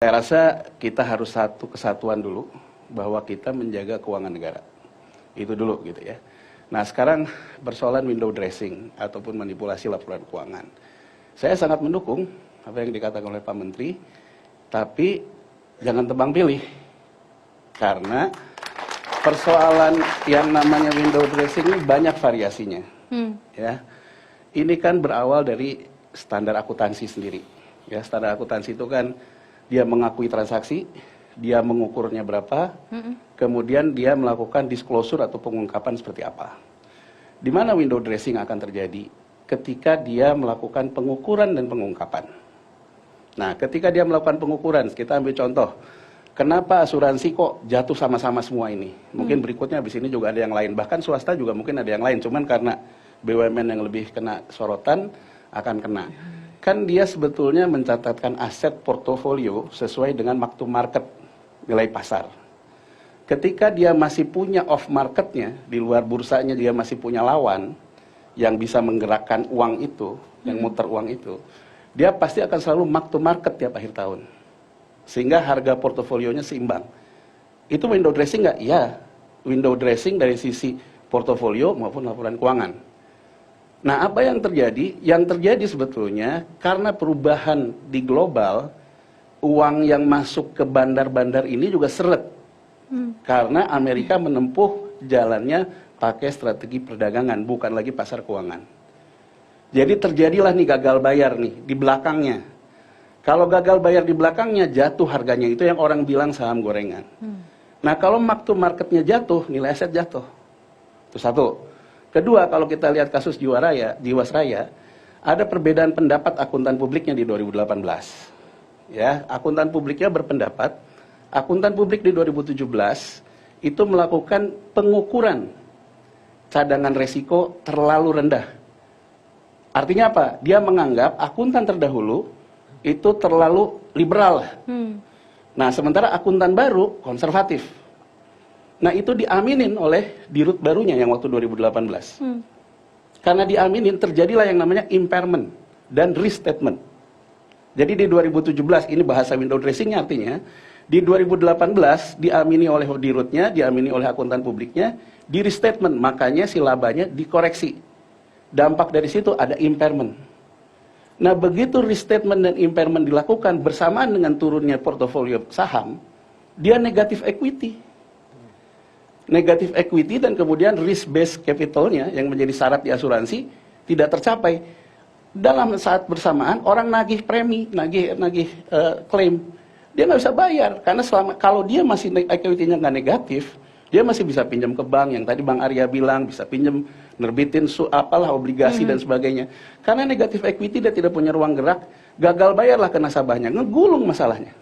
Saya rasa kita harus satu kesatuan dulu bahwa kita menjaga keuangan negara. Itu dulu gitu ya. Nah sekarang persoalan window dressing ataupun manipulasi laporan keuangan. Saya sangat mendukung apa yang dikatakan oleh Pak Menteri, tapi jangan tebang pilih. Karena persoalan yang namanya window dressing ini banyak variasinya. Ya. Ini kan berawal dari standar akuntansi sendiri. Ya, standar akuntansi itu kan dia mengakui transaksi, dia mengukurnya berapa, kemudian dia melakukan disclosure atau pengungkapan seperti apa. Di mana window dressing akan terjadi? Ketika dia melakukan pengukuran dan pengungkapan. Nah, ketika dia melakukan pengukuran, kita ambil contoh, kenapa asuransi kok jatuh sama-sama semua ini? Mungkin berikutnya di sini juga ada yang lain, bahkan swasta juga mungkin ada yang lain, cuman karena BUMN yang lebih kena sorotan akan kena. Kan dia sebetulnya mencatatkan aset portofolio sesuai dengan mark to market nilai pasar. Ketika dia masih punya off marketnya, di luar bursanya dia masih punya lawan yang bisa menggerakkan uang itu, yang muter uang itu, dia pasti akan selalu mark to market tiap akhir tahun. Sehingga harga portofolionya seimbang. Itu window dressing nggak? Iya, window dressing dari sisi portofolio maupun laporan keuangan. Nah, apa yang terjadi? Yang terjadi sebetulnya karena perubahan di global, uang yang masuk ke bandar-bandar ini juga seret. Karena Amerika menempuh jalannya pakai strategi perdagangan, bukan lagi pasar keuangan. Jadi terjadilah nih gagal bayar nih di belakangnya. Kalau gagal bayar di belakangnya, jatuh harganya, itu yang orang bilang saham gorengan. Nah, kalau mark to marketnya jatuh, nilai aset jatuh. Itu satu. Kedua, kalau kita lihat kasus Jiwasraya, ada perbedaan pendapat akuntan publiknya di 2018. Ya, akuntan publiknya berpendapat, akuntan publik di 2017 itu melakukan pengukuran cadangan resiko terlalu rendah. Artinya apa? Dia menganggap akuntan terdahulu itu terlalu liberal. Nah, sementara akuntan baru konservatif. Nah, itu diaminin oleh dirut barunya yang waktu 2018. Karena diaminin, terjadilah yang namanya impairment dan restatement. Jadi di 2017, ini bahasa window dressing-nya artinya, di 2018 diamini oleh dirutnya, diamini oleh akuntan publiknya, di restatement, makanya si labanya dikoreksi. Dampak dari situ ada impairment. Nah, begitu restatement dan impairment dilakukan bersamaan dengan turunnya portofolio saham, dia negatif equity. Negatif equity dan kemudian risk-based capitalnya yang menjadi syarat di asuransi tidak tercapai. Dalam saat bersamaan orang nagih premi, nagih klaim, dia nggak bisa bayar karena kalau dia masih equity-nya nggak negatif, dia masih bisa pinjam ke bank yang tadi Bang Arya bilang, bisa pinjam nerbitin obligasi dan sebagainya. Karena negatif equity dia tidak punya ruang gerak, gagal bayarlah ke nasabahnya, ngegulung masalahnya.